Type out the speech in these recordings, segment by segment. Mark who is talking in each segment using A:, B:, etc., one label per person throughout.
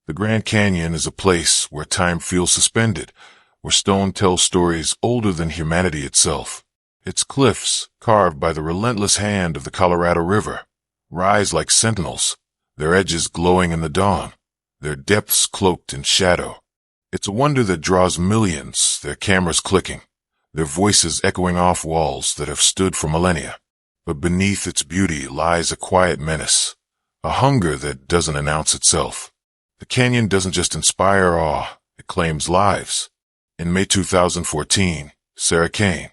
A: The Grand Canyon is a place where time feels suspended, where stone tells stories older than humanity itself. Its cliffs, carved by the relentless hand of the Colorado River, rise like sentinels, their edges glowing in the dawn, their depths cloaked in shadow. It's a wonder that draws millions, their cameras clicking, their voices echoing off walls that have stood for millennia. But beneath its beauty lies a quiet menace, a hunger that doesn't announce itself. The canyon doesn't just inspire awe, it claims lives. In May 2014, Sarah Kane,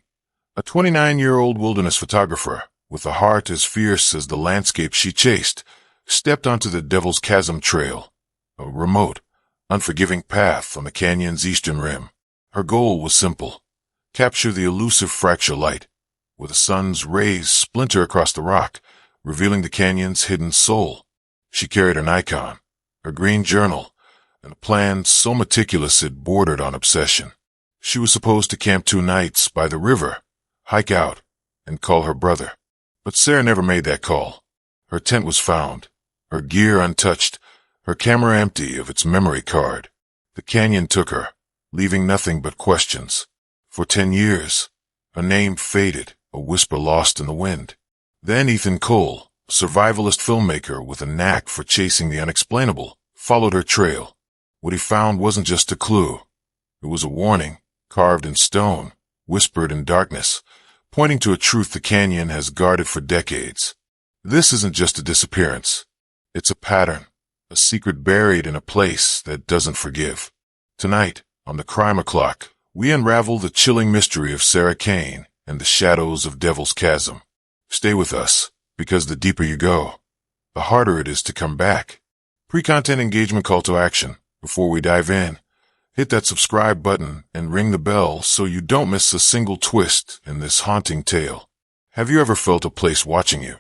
A: a 29-year-old wilderness photographer with a heart as fierce as the landscape she chased, stepped onto the Devil's Chasm Trail, a remote, unforgiving path on the canyon's eastern rim. Her goal was simple: capture the elusive fracture light, where the sun's rays splinter across the rock, revealing the canyon's hidden soul. She carried her Nikon, her green journal, and a plan so meticulous it bordered on obsession. She was supposed to camp 2 nights by the river, hike out, and call her brother. But Sarah never made that call. Her tent was found, her gear untouched, her camera empty of its memory card. The canyon took her, leaving nothing but questions. For 10 years, her name faded, a whisper lost in the wind. Then Ethan Cole, a survivalist filmmaker with a knack for chasing the unexplainable, followed her trail. What he found wasn't just a clue. It was a warning, carved in stone, whispered in darkness, pointing to a truth the canyon has guarded for decades. This isn't just a disappearance. It's a pattern, a secret buried in a place that doesn't forgive. Tonight, on the Crime O'Clock, we unravel the chilling mystery of Sarah Kane and the shadows of Devil's Chasm. Stay with us, because the deeper you go, the harder it is to come back. Pre-content engagement call to action. Before we dive in, hit that subscribe button and ring the bell so you don't miss a single twist in this haunting tale. Have you ever felt a place watching you,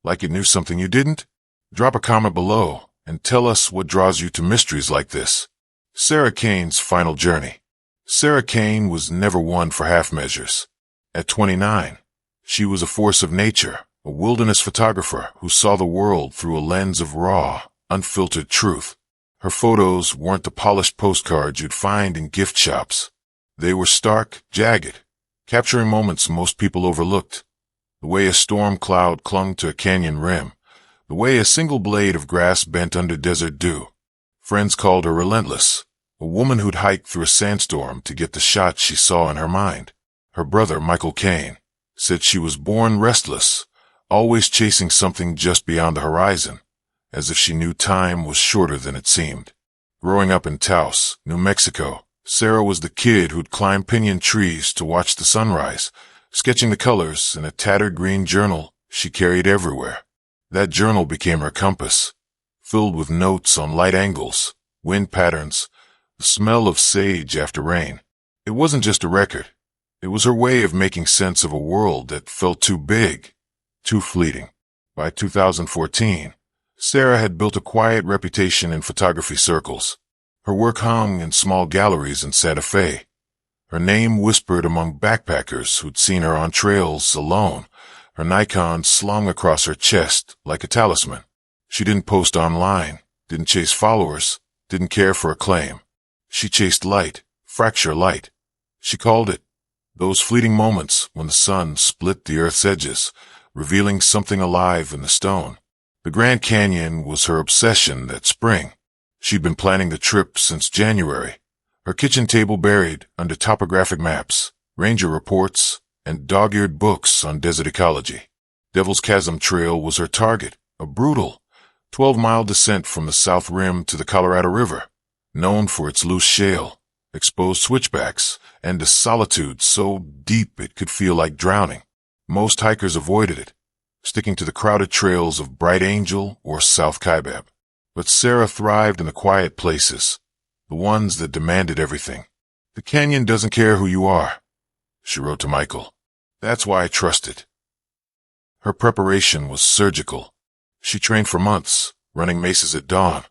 A: like it knew something you didn't? Drop a comment below and tell us what draws you to mysteries like this. Sarah Kane's final journey. Sarah Kane was never one for half measures. At 29, she was a force of nature, a wilderness photographer who saw the world through a lens of raw, unfiltered truth. Her photos weren't the polished postcards you'd find in gift shops. They were stark, jagged, capturing moments most people overlooked. The way a storm cloud clung to a canyon rim, the way a single blade of grass bent under desert dew. Friends called her relentless, a woman who'd hike through a sandstorm to get the shot she saw in her mind. Her brother, Michael Kane, said she was born restless, always chasing something just beyond the horizon, as if she knew time was shorter than it seemed. Growing up in Taos, New Mexico, Sarah was the kid who'd climb pinyon trees to watch the sunrise, sketching the colors in a tattered green journal she carried everywhere. That journal became her compass, filled with notes on light angles, wind patterns, the smell of sage after rain. It wasn't just a record. It was her way of making sense of a world that felt too big, too fleeting. By 2014, Sarah had built a quiet reputation in photography circles. Her work hung in small galleries in Santa Fe. Her name whispered among backpackers who'd seen her on trails alone, her Nikon slung across her chest like a talisman. She didn't post online, didn't chase followers, didn't care for acclaim. She chased light, fracture light. She called it those fleeting moments when the sun split the earth's edges, revealing something alive in the stone. The Grand Canyon was her obsession that spring. She'd been planning the trip since January, her kitchen table buried under topographic maps, ranger reports, and dog-eared books on desert ecology. Devil's Chasm Trail was her target, a brutal, 12-mile descent from the South Rim to the Colorado River, known for its loose shale, exposed switchbacks, and a solitude so deep it could feel like drowning. Most hikers avoided it, sticking to the crowded trails of Bright Angel or South Kaibab. But Sarah thrived in the quiet places, the ones that demanded everything. "The canyon doesn't care who you are," she wrote to Michael. "That's why I trust it." Her preparation was surgical. She trained for months, running mesas at dawn,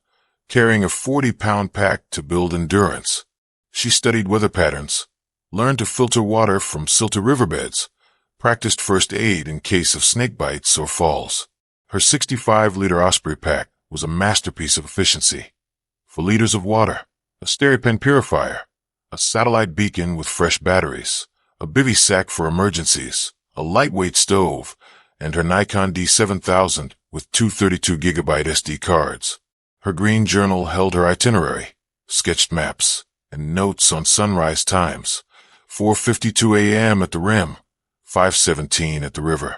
A: carrying a 40-pound pack to build endurance. She studied weather patterns, learned to filter water from silty riverbeds, practiced first aid in case of snake bites or falls. Her 65-liter Osprey pack was a masterpiece of efficiency. for liters of water, a stereo-pen purifier, a satellite beacon with fresh batteries, a bivy sack for emergencies, a lightweight stove, and her Nikon D7000 with two 32GB SD cards. Her green journal held her itinerary, sketched maps, and notes on sunrise times. 4:52 a.m. at the rim, 5:17 at the river.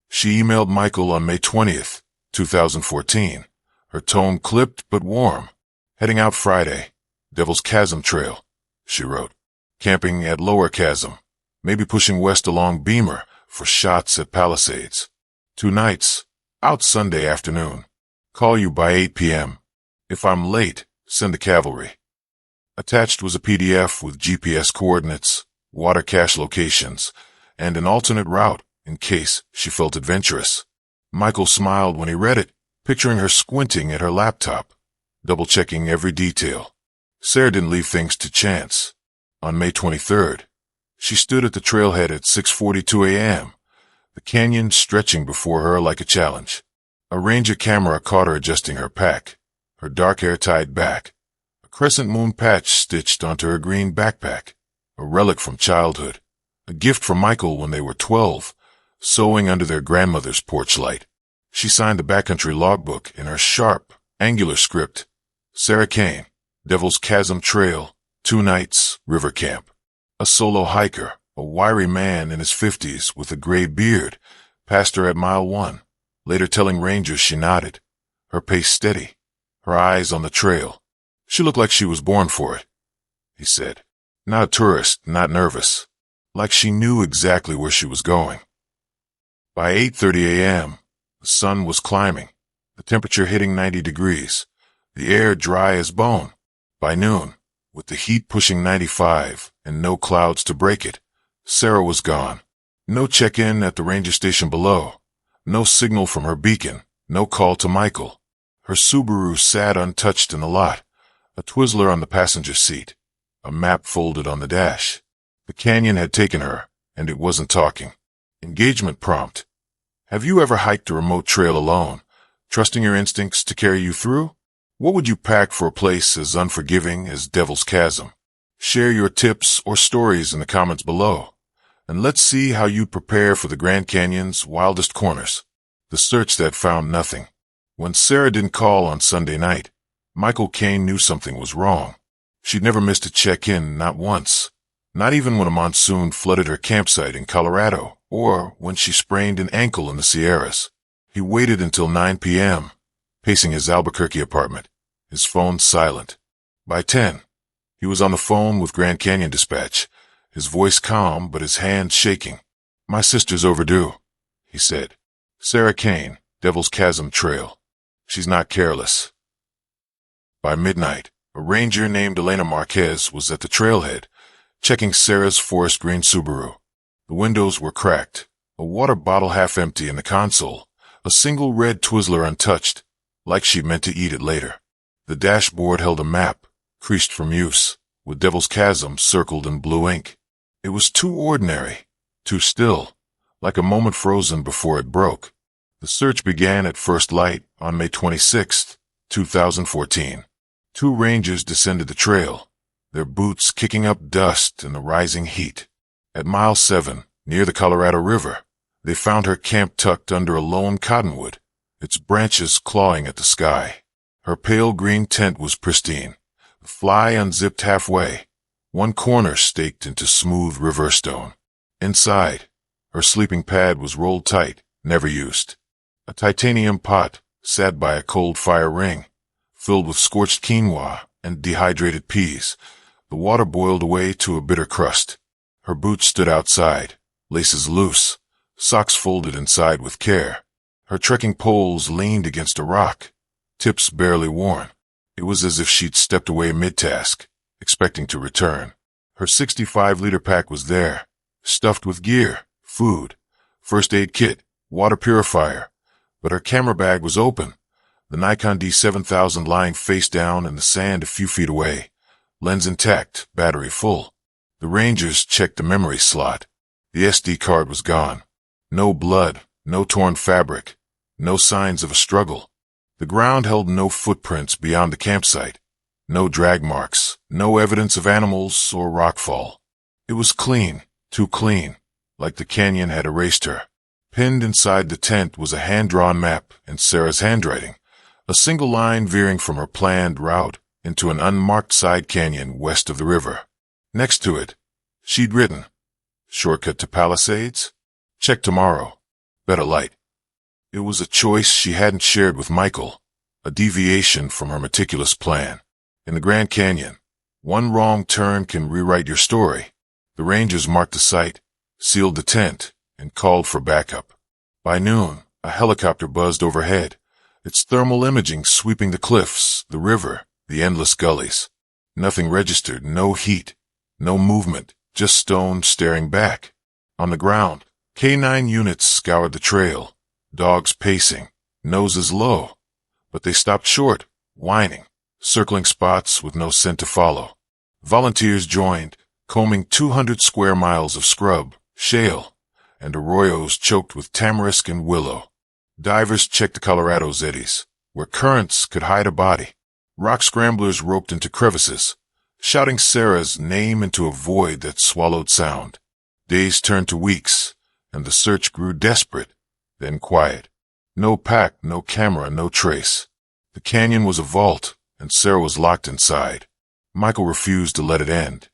A: She emailed Michael on May 20th, 2014. Her tone clipped but warm. Heading out Friday, Devil's Chasm Trail, she wrote. Camping at Lower Chasm, maybe pushing west along Beamer for shots at Palisades. 2 nights, out Sunday afternoon. Call you by 8 p.m. If I'm late, send the cavalry. Attached was a PDF with GPS coordinates, water cache locations, and an alternate route in case she felt adventurous. Michael smiled when he read it, picturing her squinting at her laptop, double-checking every detail. Sarah didn't leave things to chance. On May 23rd, she stood at the trailhead at 6:42 a.m., the canyon stretching before her like a challenge. A Ranger camera caught her adjusting her pack, her dark hair tied back, a crescent moon patch stitched onto her green backpack, a relic from childhood, a gift from Michael when they were 12, sewing under their grandmother's porch light. She signed the backcountry logbook in her sharp, angular script. Sarah Kane, Devil's Chasm Trail, 2 nights, river camp. A solo hiker, a wiry man in his 50s with a gray beard, passed her at mile 1, later telling rangers she nodded, her pace steady, her eyes on the trail. She looked like she was born for it, he said. Not a tourist, not nervous, like she knew exactly where she was going. By 8:30 a.m., the sun was climbing, the temperature hitting 90 degrees, the air dry as bone. By noon, with the heat pushing 95 and no clouds to break it, Sarah was gone. No check-in at the ranger station below, no signal from her beacon, no call to Michael. Her Subaru sat untouched in the lot, a Twizzler on the passenger seat, a map folded on the dash. The canyon had taken her, and it wasn't talking. Engagement prompt. Have you ever hiked a remote trail alone, trusting your instincts to carry you through? What would you pack for a place as unforgiving as Devil's Chasm? Share your tips or stories in the comments below, and let's see how you prepare for the Grand Canyon's wildest corners. The search that found nothing. When Sarah didn't call on Sunday night, Michael Kane knew something was wrong. She'd never missed a check-in, not once. Not even when a monsoon flooded her campsite in Colorado, or when she sprained an ankle in the Sierras. He waited until 9 p.m., pacing his Albuquerque apartment, his phone silent. By 10, he was on the phone with Grand Canyon Dispatch, his voice calm but his hand shaking. My sister's overdue, he said. Sarah Kane, Devil's Chasm Trail. She's not careless. By midnight, a ranger named Elena Marquez was at the trailhead, checking Sarah's forest green Subaru. The windows were cracked, a water bottle half empty in the console, a single red Twizzler untouched, like she'd meant to eat it later. The dashboard held a map, creased from use, with Devil's Chasm circled in blue ink. It was too ordinary, too still, like a moment frozen before it broke. The search began at first light on May 26, 2014. 2 rangers descended the trail, their boots kicking up dust in the rising heat. At mile 7, near the Colorado River, they found her camp tucked under a lone cottonwood, its branches clawing at the sky. Her pale green tent was pristine, the fly unzipped halfway, one corner staked into smooth river stone. Inside, her sleeping pad was rolled tight, never used. A titanium pot sat by a cold fire ring, filled with scorched quinoa and dehydrated peas. The water boiled away to a bitter crust. Her boots stood outside, laces loose, socks folded inside with care. Her trekking poles leaned against a rock, tips barely worn. It was as if she'd stepped away mid-task, expecting to return. Her 65-liter pack was there, stuffed with gear, food, first aid kit, water purifier. But her camera bag was open, the Nikon D7000 lying face down in the sand a few feet away, lens intact, battery full. The rangers checked the memory slot. The SD card was gone. No blood, no torn fabric, no signs of a struggle. The ground held no footprints beyond the campsite, No drag marks, no evidence of animals or rockfall. It was clean, too clean, like the canyon had erased her. Pinned inside the tent was a hand-drawn map in Sarah's handwriting, a single line veering from her planned route into an unmarked side canyon west of the river. Next to it, she'd written, "Shortcut to Palisades? Check tomorrow. Better light." It was a choice she hadn't shared with Michael, a deviation from her meticulous plan. In the Grand Canyon, one wrong turn can rewrite your story. The rangers marked the site, sealed the tent, and called for backup. By noon, a helicopter buzzed overhead, its thermal imaging sweeping the cliffs, the river, the endless gullies. Nothing registered, no heat, no movement, just stone staring back. On the ground, K9 units scoured the trail, dogs pacing, noses low. But they stopped short, whining, circling spots with no scent to follow. Volunteers joined, combing 200 square miles of scrub, shale, and arroyos choked with tamarisk and willow. Divers checked the Colorado's eddies, where currents could hide a body. Rock scramblers roped into crevices, shouting Sarah's name into a void that swallowed sound. Days turned to weeks, and the search grew desperate, then quiet. No pack, no camera, no trace. The canyon was a vault, and Sarah was locked inside. Michael refused to let it end.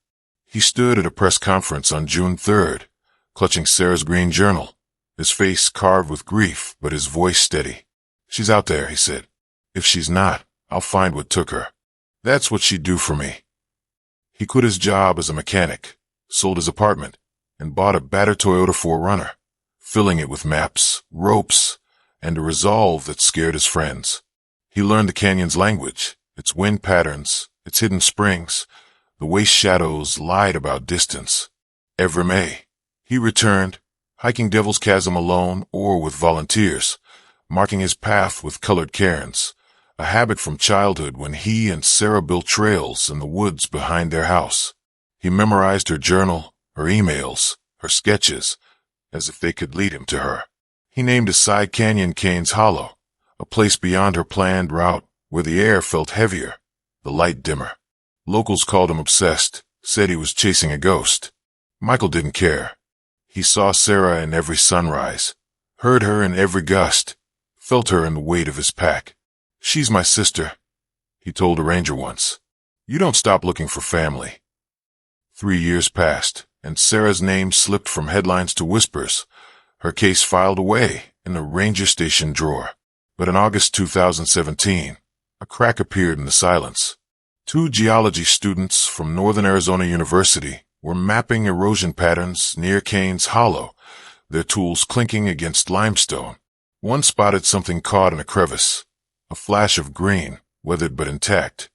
A: He stood at a press conference on June 3rd, clutching Sarah's green journal, his face carved with grief, but his voice steady. "She's out there," he said. "If she's not, I'll find what took her. That's what she'd do for me." He quit his job as a mechanic, sold his apartment, and bought a battered Toyota 4Runner, filling it with maps, ropes, and a resolve that scared his friends. He learned the canyon's language, its wind patterns, its hidden springs. The waste shadows lied about distance. Every May, he returned, hiking Devil's Chasm alone or with volunteers, marking his path with colored cairns, a habit from childhood when he and Sarah built trails in the woods behind their house. He memorized her journal, her emails, her sketches, as if they could lead him to her. He named a side canyon Kane's Hollow, a place beyond her planned route where the air felt heavier, the light dimmer. Locals called him obsessed, said he was chasing a ghost. Michael didn't care. He saw Sarah in every sunrise, heard her in every gust, felt her in the weight of his pack. "She's my sister," he told a ranger once. "You don't stop looking for family." 3 years passed, and Sarah's name slipped from headlines to whispers, her case filed away in the ranger station drawer. But in August 2017, a crack appeared in the silence. 2 geology students from Northern Arizona University were mapping erosion patterns near Kane's Hollow, their tools clinking against limestone. One spotted something caught in a crevice, a flash of green, weathered but intact.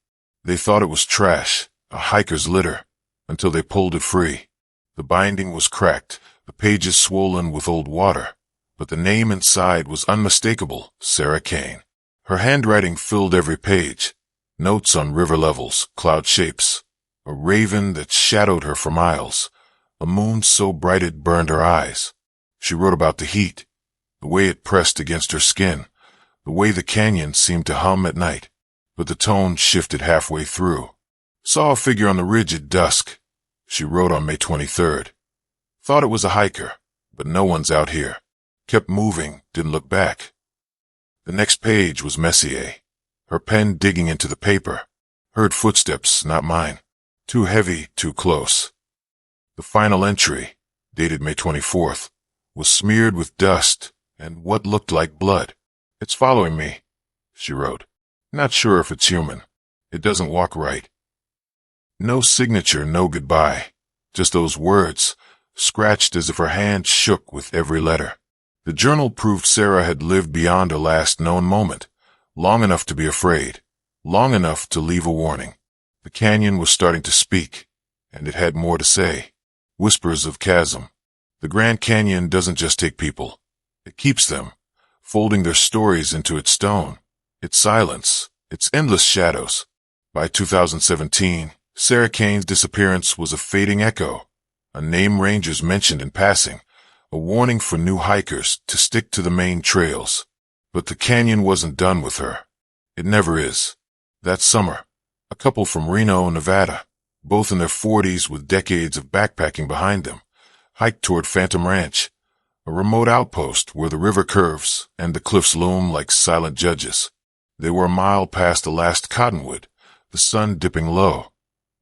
A: They thought it was trash, a hiker's litter, until they pulled it free. The binding was cracked, the pages swollen with old water, but the name inside was unmistakable, Sarah Kane. Her handwriting filled every page, notes on river levels, cloud shapes, a raven that shadowed her for miles, a moon so bright it burned her eyes. She wrote about the heat, the way it pressed against her skin, the way the canyon seemed to hum at night, but the tone shifted halfway through. "Saw a figure on the ridge at dusk," she wrote on May 23rd. "Thought it was a hiker, but no one's out here. Kept moving, didn't look back." The next page was Messier, her pen digging into the paper. Heard footsteps, not mine. Too heavy, too close. The final entry, dated May 24th, was smeared with dust and what looked like blood. "It's following me," she wrote. "Not sure if it's human. It doesn't walk right." No signature, no goodbye. Just those words, scratched as if her hand shook with every letter. The journal proved Sarah had lived beyond her last known moment, long enough to be afraid, long enough to leave a warning. The canyon was starting to speak, and it had more to say. Whispers of Chasm. The Grand Canyon doesn't just take people. It keeps them, folding their stories into its stone, its silence, its endless shadows. By 2017, Sarah Kane's disappearance was a fading echo, a name rangers mentioned in passing, a warning for new hikers to stick to the main trails. But the canyon wasn't done with her. It never is. That summer, A couple from Reno, Nevada, both in their 40s with decades of backpacking behind them, hiked toward Phantom Ranch, a remote outpost where the river curves and the cliffs loom like silent judges. They were a mile past the last cottonwood, the sun dipping low,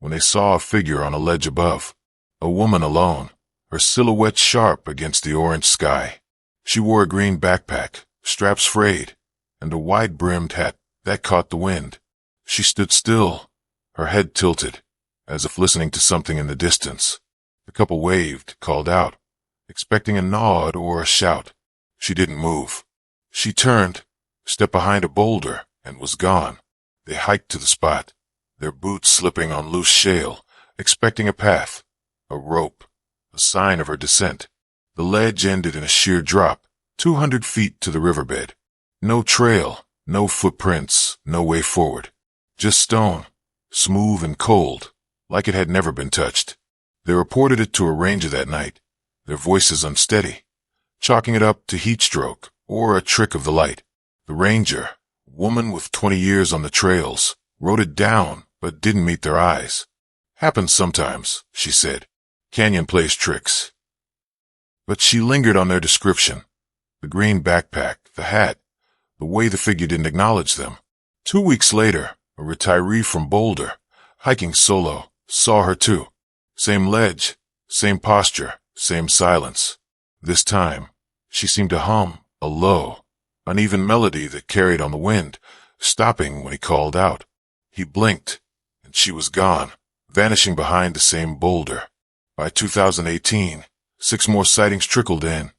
A: when they saw a figure on a ledge above. A woman alone, her silhouette sharp against the orange sky. She wore a green backpack, straps frayed, and a wide-brimmed hat that caught the wind. She stood still, her head tilted, as if listening to something in the distance. The couple waved, called out, expecting a nod or a shout. She didn't move. She turned, stepped behind a boulder, and was gone. They hiked to the spot, their boots slipping on loose shale, expecting a path, a rope, a sign of her descent. The ledge ended in a sheer drop, 200 feet to the riverbed. No trail, no footprints, no way forward. Just stone, smooth and cold, like it had never been touched. They reported it to a ranger that night, their voices unsteady, chalking it up to heat stroke or a trick of the light. The ranger, woman with 20 years on the trails, wrote it down but didn't meet their eyes. Happens sometimes, she said. Canyon plays tricks. But she lingered on their description. The green backpack, the hat, the way the figure didn't acknowledge them. 2 weeks later, a retiree from Boulder, hiking solo, saw her too. Same ledge, same posture, same silence. This time, she seemed to hum a low, uneven melody that carried on the wind, stopping when he called out. He blinked, and she was gone, vanishing behind the same boulder. By 2018, 6 more sightings trickled in,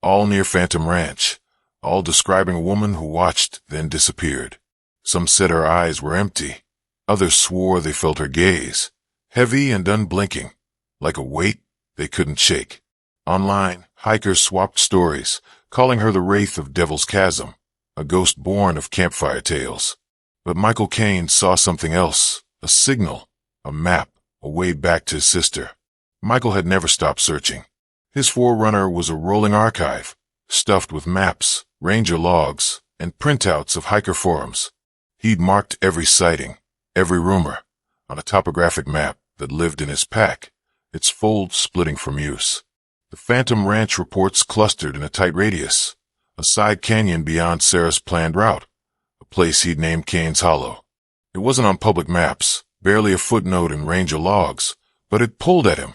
A: all near Phantom Ranch, all describing a woman who watched, then disappeared. Some said her eyes were empty. Others swore they felt her gaze, heavy and unblinking, like a weight they couldn't shake. Online, hikers swapped stories, calling her the wraith of Devil's Chasm, a ghost born of campfire tales. But Michael Kane saw something else, a signal, a map, a way back to his sister. Michael had never stopped searching. His forerunner was a rolling archive, stuffed with maps, ranger logs, and printouts of hiker forums. He'd marked every sighting, every rumor, on a topographic map that lived in his pack, its folds splitting from use. The Phantom Ranch reports clustered in a tight radius, a side canyon beyond Sarah's planned route, a place he'd named Kane's Hollow. It wasn't on public maps, barely a footnote in ranger logs, but it pulled at him.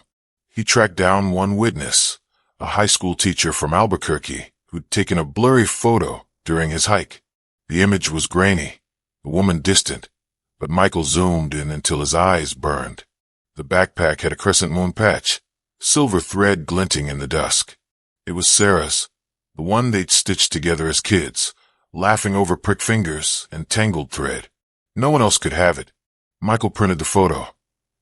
A: He tracked down one witness, a high school teacher from Albuquerque who'd taken a blurry photo during his hike. The image was grainy, the woman distant, but Michael zoomed in until his eyes burned. The backpack had a crescent moon patch, silver thread glinting in the dusk. It was Sarah's, the one they'd stitched together as kids, laughing over pricked fingers and tangled thread. No one else could have it. Michael printed the photo,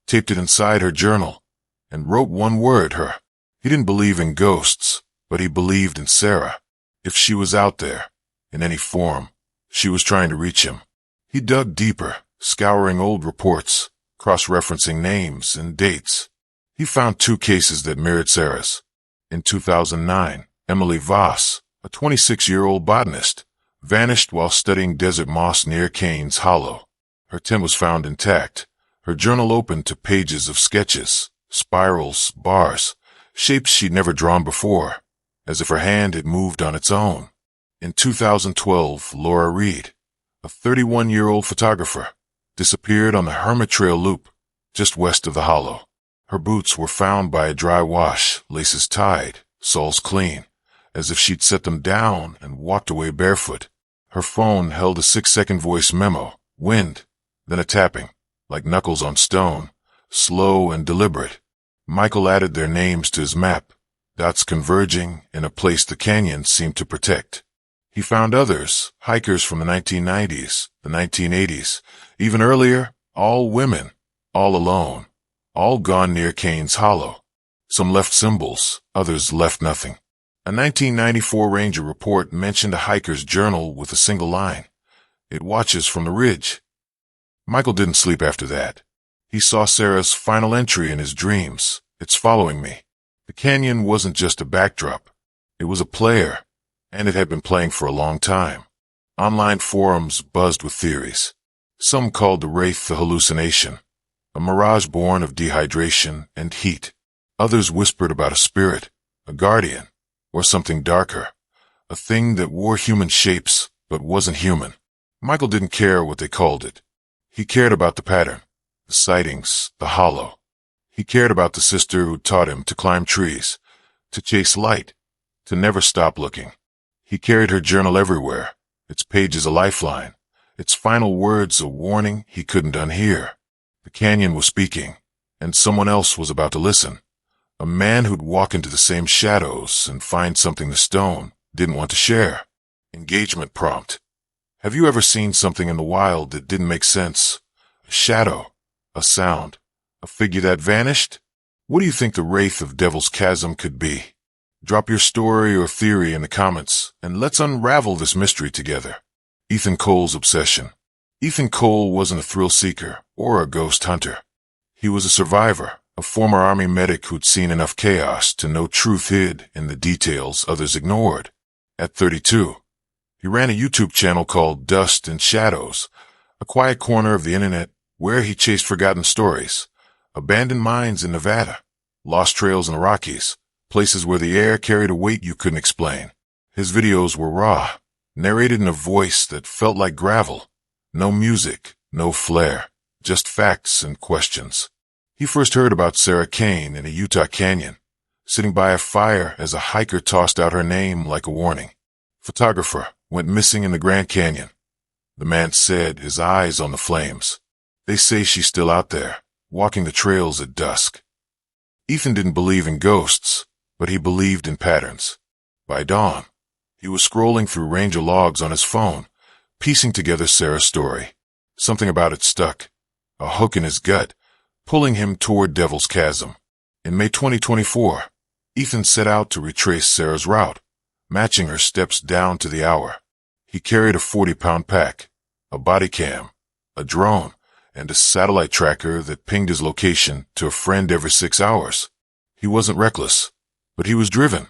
A: taped it inside her journal, and wrote one word, her. He didn't believe in ghosts, but he believed in Sarah. If she was out there, in any form, she was trying to reach him. He dug deeper, scouring old reports, cross-referencing names and dates. He found 2 cases that mirrored Sarah's. In 2009, Emily Voss, a 26-year-old botanist, vanished while studying desert moss near Kane's Hollow. Her tent was found intact, her journal open to pages of sketches, spirals, bars, shapes she'd never drawn before, as if her hand had moved on its own. In 2012, Laura Reed, a 31-year-old photographer, disappeared on the Hermit Trail Loop, just west of the hollow. Her boots were found by a dry wash, laces tied, soles clean, as if she'd set them down and walked away barefoot. Her phone held a 6-second voice memo, wind, then a tapping, like knuckles on stone, slow and deliberate. Michael added their names to his map, dots converging in a place the canyon seemed to protect. He found others, hikers from the 1990s, the 1980s, even earlier, all women, all alone, all gone near Kane's Hollow. Some left symbols, others left nothing. A 1994 Ranger report mentioned a hiker's journal with a single line. It watches from the ridge. Michael didn't sleep after that. He saw Sarah's final entry in his dreams. It's following me. The canyon wasn't just a backdrop. It was a player, and it had been playing for a long time. Online forums buzzed with theories. Some called the wraith the hallucination, a mirage born of dehydration and heat. Others whispered about a spirit, a guardian, or something darker, a thing that wore human shapes but wasn't human. Michael didn't care what they called it. He cared about the pattern, the sightings, the hollow. He cared about the sister who taught him to climb trees, to chase light, to never stop looking. He carried her journal everywhere, its pages a lifeline, its final words a warning he couldn't unhear. The canyon was speaking, and someone else was about to listen. A man who'd walk into the same shadows and find something the stone didn't want to share. Engagement prompt. Have you ever seen something in the wild that didn't make sense? A shadow, a sound, a figure that vanished? What do you think the wraith of Devil's Chasm could be? Drop your story or theory in the comments, and let's unravel this mystery together. Ethan Cole's obsession. Ethan Cole wasn't a thrill seeker or a ghost hunter. He was a survivor, a former Army medic who'd seen enough chaos to know truth hid in the details others ignored. At 32, he ran a YouTube channel called Dust and Shadows, a quiet corner of the internet where he chased forgotten stories, abandoned mines in Nevada, lost trails in the Rockies, places where the air carried a weight you couldn't explain. His videos were raw, narrated in a voice that felt like gravel. No music, no flair, just facts and questions. He first heard about Sarah Kane in a Utah canyon, sitting by a fire as a hiker tossed out her name like a warning. Photographer went missing in the Grand Canyon. The man said, his eyes on the flames. They say she's still out there, walking the trails at dusk. Ethan didn't believe in ghosts, but he believed in patterns. By dawn, he was scrolling through Ranger logs on his phone, piecing together Sarah's story. Something about it stuck, a hook in his gut, pulling him toward Devil's Chasm. In May 2024, Ethan set out to retrace Sarah's route, matching her steps down to the hour. He carried a 40-pound pack, a body cam, a drone, and a satellite tracker that pinged his location to a friend every 6 hours. He wasn't reckless, but he was driven,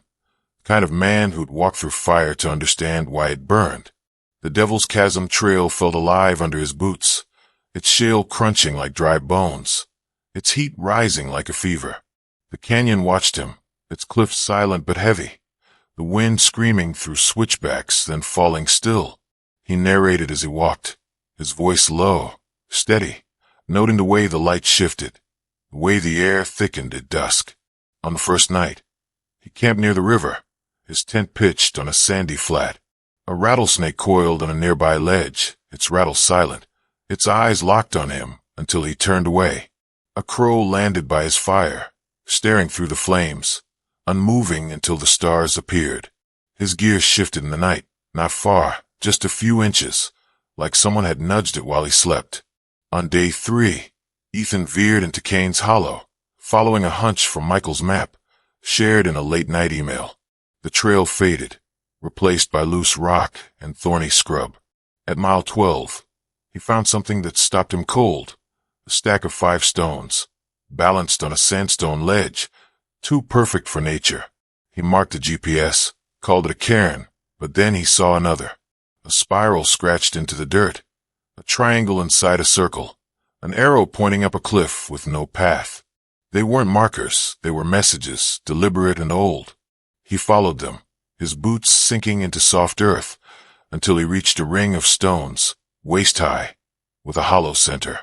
A: the kind of man who'd walk through fire to understand why it burned. The Devil's Chasm trail felt alive under his boots, its shale crunching like dry bones, its heat rising like a fever. The canyon watched him, its cliffs silent but heavy, the wind screaming through switchbacks, then falling still. He narrated as he walked, his voice low, steady, noting the way the light shifted, the way the air thickened at dusk. On the first night, he camped near the river, his tent pitched on a sandy flat. A rattlesnake coiled on a nearby ledge, its rattle silent, its eyes locked on him until he turned away. A crow landed by his fire, staring through the flames, unmoving until the stars appeared. His gear shifted in the night, not far, just a few inches, like someone had nudged it while he slept. On day 3, Ethan veered into Kane's Hollow, following a hunch from Michael's map, shared in a late-night email. The trail faded, replaced by loose rock and thorny scrub. At mile 12, he found something that stopped him cold, a stack of 5 stones, balanced on a sandstone ledge, too perfect for nature. He marked the GPS, called it a cairn, but then he saw another, a spiral scratched into the dirt, a triangle inside a circle, an arrow pointing up a cliff with no path. They weren't markers, they were messages, deliberate and old. He followed them, his boots sinking into soft earth, until he reached a ring of stones, waist-high, with a hollow center.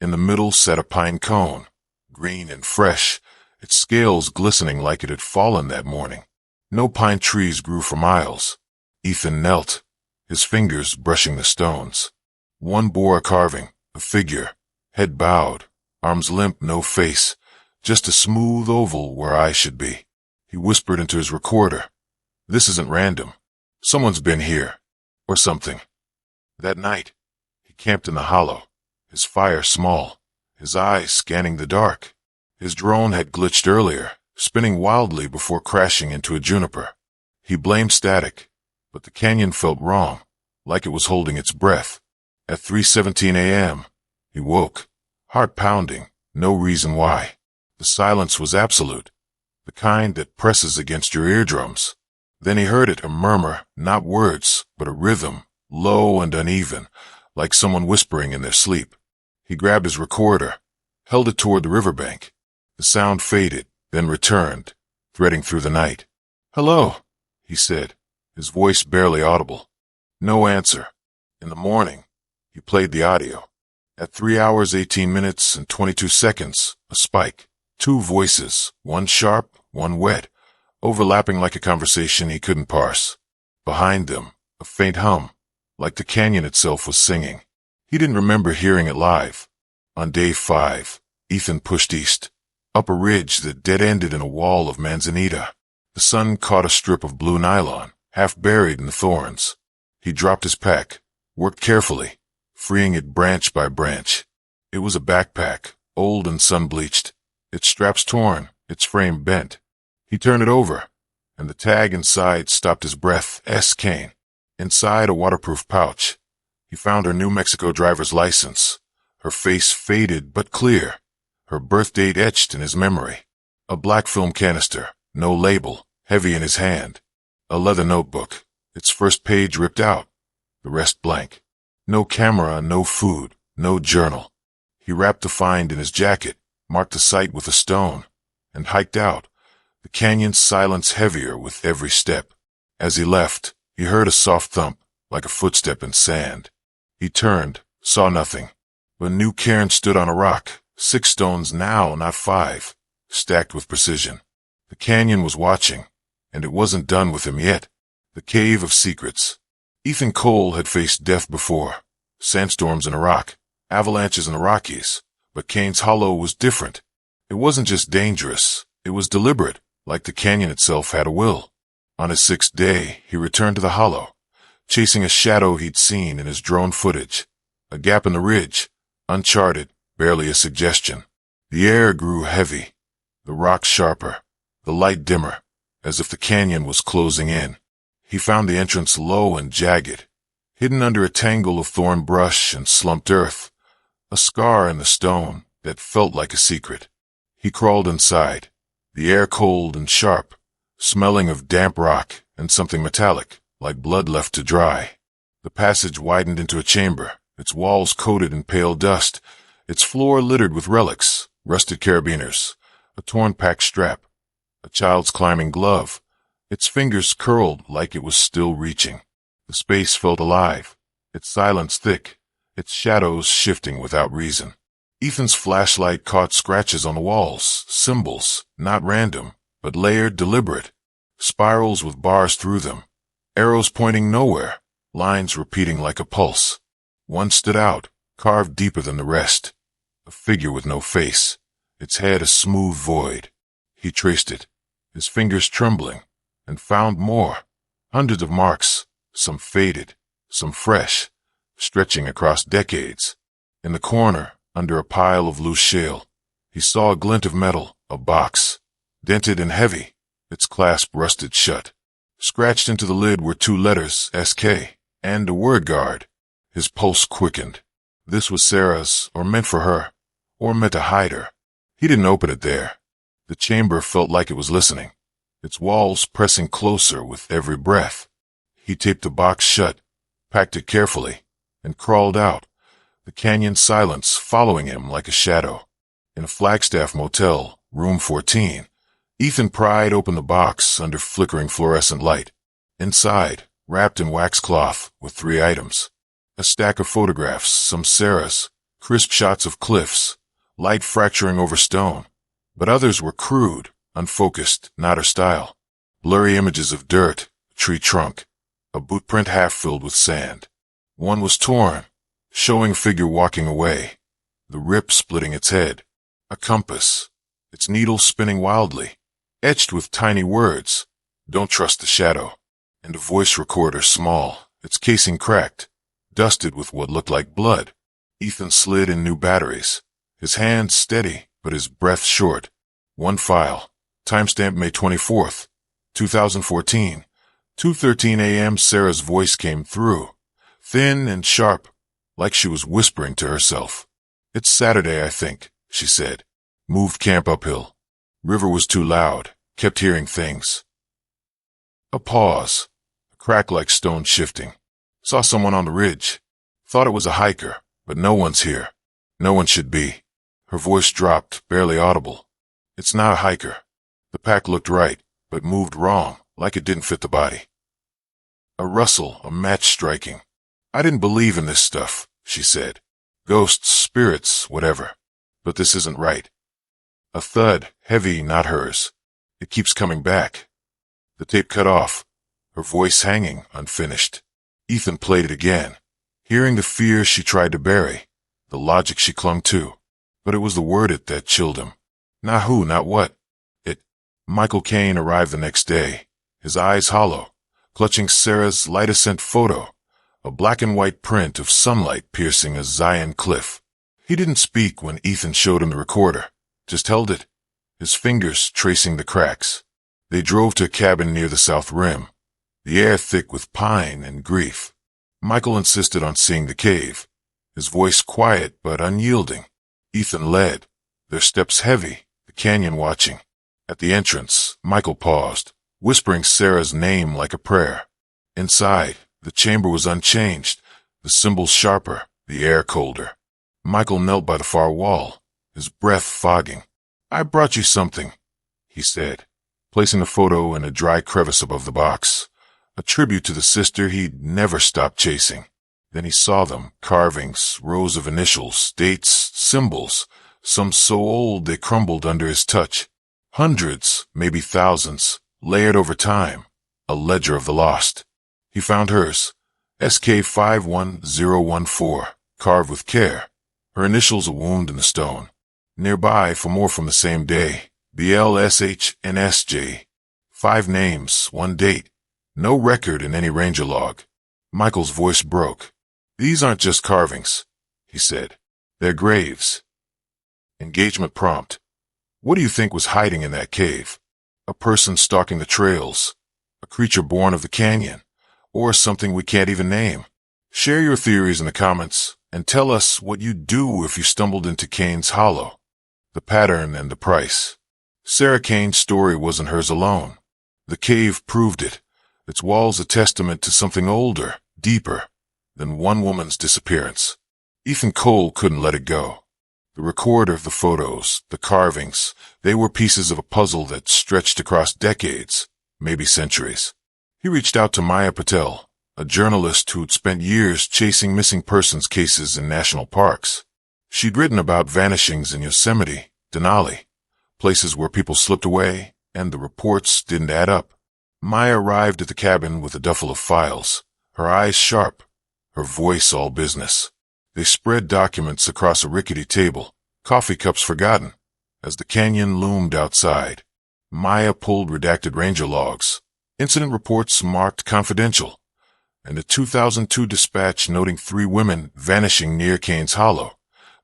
A: In the middle sat a pine cone, green and fresh, its scales glistening like it had fallen that morning. No pine trees grew for miles. Ethan knelt, his fingers brushing the stones. One bore a carving, a figure, head bowed, arms limp, no face, just a smooth oval where eyes should be. He whispered into his recorder, "This isn't random. Someone's been here, or something." That night, he camped in the hollow, his fire small, his eyes scanning the dark. His drone had glitched earlier, spinning wildly before crashing into a juniper. He blamed static, but the canyon felt wrong, like it was holding its breath. At 3:17 a.m., he woke, heart pounding, no reason why. The silence was absolute, the kind that presses against your eardrums. Then he heard it, a murmur, not words, but a rhythm, low and uneven, like someone whispering in their sleep. He grabbed his recorder, held it toward the riverbank. The sound faded, then returned, threading through the night. "Hello," he said, his voice barely audible. No answer. In the morning, he played the audio. At 3 hours, 18 minutes, and 22 seconds, a spike. 2 voices, one sharp, one wet, overlapping like a conversation he couldn't parse. Behind them, a faint hum, like the canyon itself was singing. He didn't remember hearing it live. On day 5, Ethan pushed east, up a ridge that dead-ended in a wall of manzanita. The sun caught a strip of blue nylon, half buried in the thorns. He dropped his pack, worked carefully, freeing it branch by branch. It was a backpack, old and sun-bleached, its straps torn, its frame bent. He turned it over, and the tag inside stopped his breath. S. Kane. Inside a waterproof pouch, he found her New Mexico driver's license, her face faded but clear, her birth date etched in his memory. A black film canister, no label, heavy in his hand. A leather notebook, its first page ripped out, the rest blank. No camera, no food, no journal. He wrapped the find in his jacket, marked the site with a stone, and hiked out, the canyon's silence heavier with every step. As he left, he heard a soft thump, like a footstep in sand. He turned, saw nothing. A new cairn stood on a rock, 6 stones now, not 5, stacked with precision. The canyon was watching, and it wasn't done with him yet. The Cave of Secrets. Ethan Cole had faced death before. Sandstorms in Iraq, avalanches in the Rockies. But Kane's Hollow was different. It wasn't just dangerous, it was deliberate, like the canyon itself had a will. On his 6th day, he returned to the hollow, chasing a shadow he'd seen in his drone footage. A gap in the ridge, uncharted, barely a suggestion. The air grew heavy, the rocks sharper, the light dimmer, as if the canyon was closing in. He found the entrance low and jagged, hidden under a tangle of thorn brush and slumped earth, a scar in the stone that felt like a secret. He crawled inside, the air cold and sharp, smelling of damp rock and something metallic, like blood left to dry. The passage widened into a chamber, its walls coated in pale dust, its floor littered with relics, rusted carabiners, a torn pack strap, a child's climbing glove, its fingers curled like it was still reaching. The space felt alive, its silence thick, its shadows shifting without reason. Ethan's flashlight caught scratches on the walls, symbols, not random, but layered, deliberate, spirals with bars through them, arrows pointing nowhere, lines repeating like a pulse. One stood out, carved deeper than the rest, a figure with no face, its head a smooth void. He traced it, his fingers trembling, and found more, hundreds of marks, some faded, some fresh, stretching across decades. In the corner, under a pile of loose shale, he saw a glint of metal, a box, dented and heavy, its clasp rusted shut. Scratched into the lid were 2 letters, SK, and a word guard. His pulse quickened. This was Sarah's, or meant for her, or meant to hide her. He didn't open it there. The chamber felt like it was listening, its walls pressing closer with every breath. He taped the box shut, packed it carefully, and crawled out, the canyon silence following him like a shadow. In a Flagstaff motel, room 14, Ethan pried open the box under flickering fluorescent light. Inside, wrapped in wax cloth, were 3 items. A stack of photographs, some Sarah's, crisp shots of cliffs, light fracturing over stone. But others were crude, unfocused, not her style. Blurry images of dirt, a tree trunk, a boot print half filled with sand. One was torn, showing a figure walking away, the rip splitting its head. A compass, its needle spinning wildly, etched with tiny words, "Don't trust the shadow." And a voice recorder small, its casing cracked, dusted with what looked like blood. Ethan slid in new batteries, his hands steady, but his breath short. One file, timestamp May 24th, 2014, 2:13 a.m. Sarah's voice came through, thin and sharp, like she was whispering to herself. "It's Saturday, I think," she said. "Moved camp uphill. River was too loud, kept hearing things." A pause, a crack like stone shifting. "Saw someone on the ridge. Thought it was a hiker, but no one's here. No one should be. Her voice dropped, barely audible. It's not a hiker. The pack looked right, but moved wrong, like it didn't fit the body. A rustle, a match striking. I didn't believe in this stuff, she said. Ghosts, spirits, whatever. But this isn't right. A thud, heavy, not hers. It keeps coming back. The tape cut off, her voice hanging, unfinished. Ethan played it again, hearing the fear she tried to bury, the logic she clung to. But it was the word it that chilled him. Not who, not what. It. Michael Kane arrived the next day, his eyes hollow, clutching Sarah's light-ascent photo, a black and white print of sunlight piercing a Zion cliff. He didn't speak when Ethan showed him the recorder, just held it, his fingers tracing the cracks. They drove to a cabin near the south rim, the air thick with pine and grief. Michael insisted on seeing the cave, his voice quiet but unyielding. Ethan led, their steps heavy, the canyon watching. At the entrance, Michael paused, whispering Sarah's name like a prayer. Inside, the chamber was unchanged, the symbols sharper, the air colder. Michael knelt by the far wall, his breath fogging. I brought you something, he said, placing the photo in a dry crevice above the box, a tribute to the sister he'd never stopped chasing. Then he saw them, carvings, rows of initials, dates, symbols, some so old they crumbled under his touch. Hundreds, maybe thousands, layered over time, a ledger of the lost. He found hers, SK51014, carved with care, her initials a wound in the stone. Nearby, for more from the same day, BLSHNSJ. 5 names, 1 date, no record in any ranger log. Michael's voice broke. These aren't just carvings, he said. They're graves. Engagement prompt. What do you think was hiding in that cave? A person stalking the trails, a creature born of the canyon, or something we can't even name? Share your theories in the comments and tell us what you'd do if you stumbled into Kane's Hollow. The pattern and the price. Sarah Kane's story wasn't hers alone. The cave proved it, its walls a testament to something older, deeper, than one woman's disappearance. Ethan Cole couldn't let it go. The recorder, the photos, the carvings, they were pieces of a puzzle that stretched across decades, maybe centuries. He reached out to Maya Patel, a journalist who'd spent years chasing missing persons cases in national parks. She'd written about vanishings in Yosemite, Denali, places where people slipped away, and the reports didn't add up. Maya arrived at the cabin with a duffel of files, her eyes sharp, her voice all business. They spread documents across a rickety table, coffee cups forgotten, as the canyon loomed outside. Maya pulled redacted ranger logs, incident reports marked confidential, and a 2002 dispatch noting 3 women vanishing near Kane's Hollow,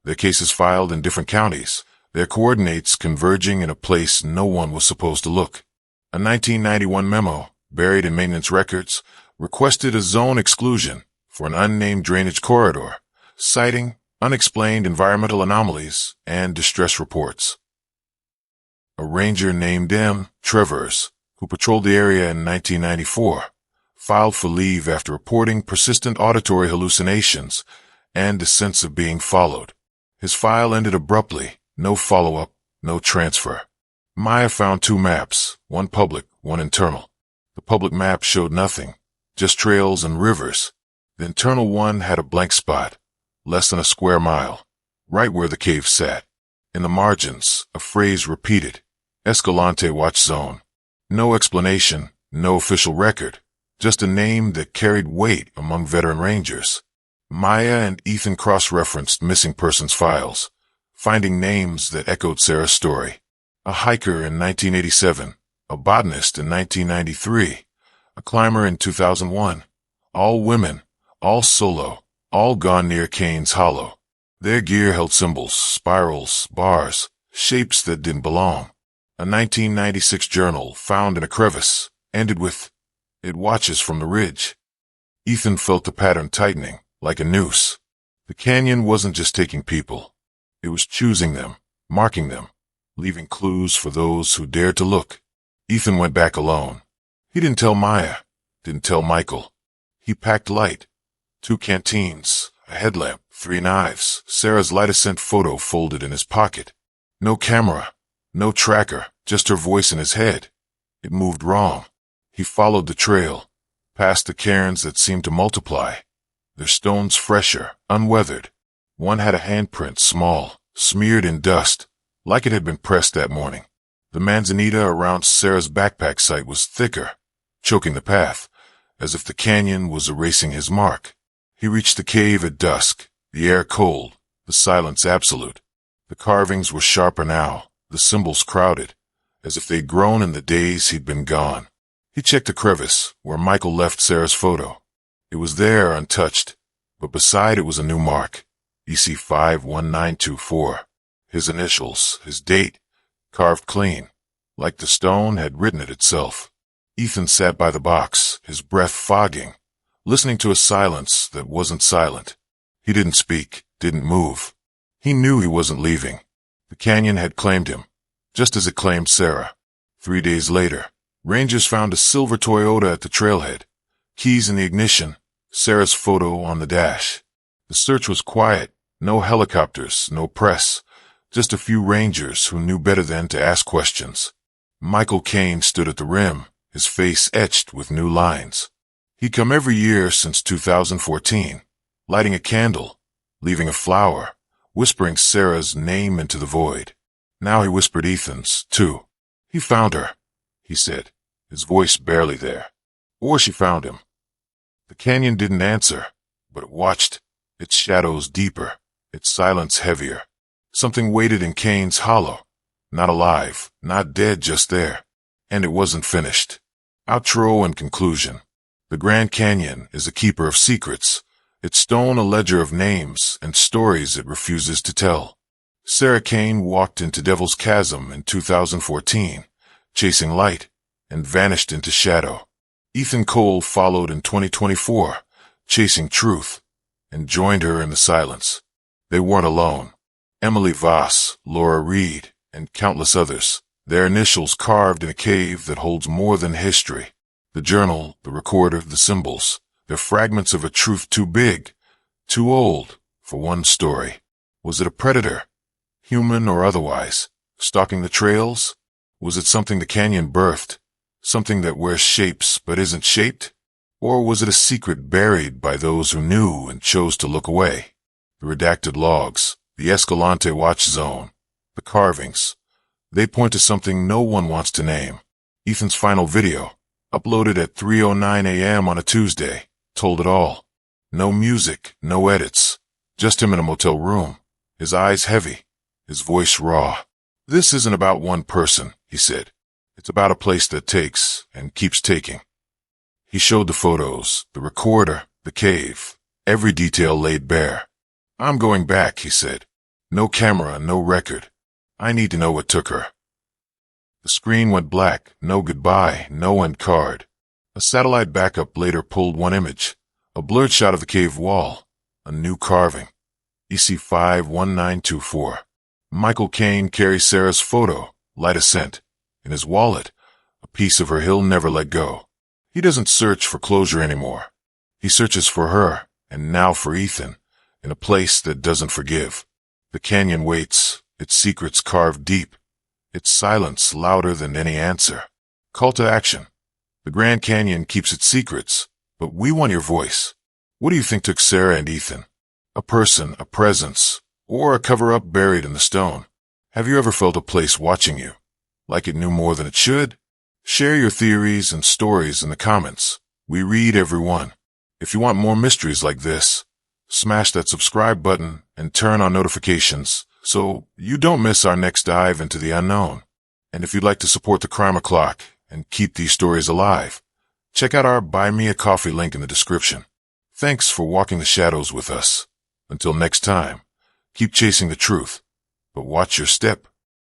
A: their cases filed in different counties, their coordinates converging in a place no one was supposed to look. A 1991 memo, buried in maintenance records, requested a zone exclusion for an unnamed drainage corridor, citing unexplained environmental anomalies and distress reports. A ranger named M. Trevors, who patrolled the area in 1994, filed for leave after reporting persistent auditory hallucinations and a sense of being followed. His file ended abruptly, no follow-up, no transfer. Maya found 2 maps, one public, one internal. The public map showed nothing, just trails and rivers. The internal one had a blank spot, less than a square mile, right where the cave sat. In the margins, a phrase repeated, Escalante Watch Zone. No explanation, no official record, just a name that carried weight among veteran rangers. Maya and Ethan cross-referenced missing persons files, finding names that echoed Sarah's story. A hiker in 1987, a botanist in 1993, a climber in 2001. All women, all solo, all gone near Kane's Hollow. Their gear held symbols, spirals, bars, shapes that didn't belong. A 1996 journal found in a crevice ended with, "It watches from the ridge." Ethan felt the pattern tightening, like a noose. The canyon wasn't just taking people. It was choosing them, marking them, leaving clues for those who dared to look. Ethan went back alone. He didn't tell Maya, didn't tell Michael. He packed light. 2 canteens, a headlamp, 3 knives, Sarah's light-ascent photo folded in his pocket. No camera, no tracker, just her voice in his head. It moved wrong. He followed the trail, past the cairns that seemed to multiply, their stones fresher, unweathered. One had a handprint, small, smeared in dust, like it had been pressed that morning. The manzanita around Sarah's backpack site was thicker, choking the path, as if the canyon was erasing his mark. He reached the cave at dusk, the air cold, the silence absolute. The carvings were sharper now, the symbols crowded, as if they'd grown in the days he'd been gone. He checked a crevice where Michael left Sarah's photo. It was there, untouched, but beside it was a new mark, EC51924. His initials, his date, carved clean, like the stone had written it itself. Ethan sat by the box, his breath fogging, listening to a silence that wasn't silent. He didn't speak, didn't move. He knew he wasn't leaving. The canyon had claimed him, just as it claimed Sarah. 3 days later, rangers found a silver Toyota at the trailhead, keys in the ignition, Sarah's photo on the dash. The search was quiet, no helicopters, no press, just a few rangers who knew better than to ask questions. Michael Kane stood at the rim, his face etched with new lines. He'd come every year since 2014, lighting a candle, leaving a flower, whispering Sarah's name into the void. Now he whispered Ethan's, too. He found her, he said, his voice barely there. Or she found him. The canyon didn't answer, but it watched, its shadows deeper, its silence heavier. Something waited in Kane's hollow, not alive, not dead, just there. And it wasn't finished. Outro and conclusion. The Grand Canyon is a keeper of secrets, its stone a ledger of names and stories it refuses to tell. Sarah Kane walked into Devil's Chasm in 2014, chasing light, and vanished into shadow. Ethan Cole followed in 2024, chasing truth, and joined her in the silence. They weren't alone. Emily Voss, Laura Reed, and countless others, their initials carved in a cave that holds more than history. The journal, the recorder, the symbols, they're fragments of a truth too big, too old, for one story. Was it a predator, human or otherwise, stalking the trails? Was it something the canyon birthed, something that wears shapes but isn't shaped? Or was it a secret buried by those who knew and chose to look away? The redacted logs, the Escalante watch zone, the carvings, they point to something no one wants to name. Ethan's final video, uploaded at 3:09 a.m. on a Tuesday, told it all. No music, no edits, just him in a motel room, his eyes heavy, his voice raw. This isn't about one person, he said. It's about a place that takes and keeps taking. He showed the photos, the recorder, the cave, every detail laid bare. I'm going back, he said. No camera, no record. I need to know what took her. The screen went black, no goodbye, no end card. A satellite backup later pulled one image, a blurred shot of the cave wall, a new carving. EC51924. Michael Kane carries Sarah's photo, light ascent, in his wallet, a piece of her he'll never let go. He doesn't search for closure anymore. He searches for her, and now for Ethan, in a place that doesn't forgive. The canyon waits, its secrets carved deep, its silence louder than any answer. Call to action. The Grand Canyon keeps its secrets, but we want your voice. What do you think took Sarah and Ethan? A person, a presence, or a cover-up buried in the stone? Have you ever felt a place watching you, like it knew more than it should? Share your theories and stories in the comments. We read every one. If you want more mysteries like this, smash that subscribe button and turn on notifications so you don't miss our next dive into the unknown. And if you'd like to support the Crime O'Clock and keep these stories alive, check out our Buy Me a Coffee link in the description. Thanks for walking the shadows with us. Until next time, keep chasing the truth, but watch your step.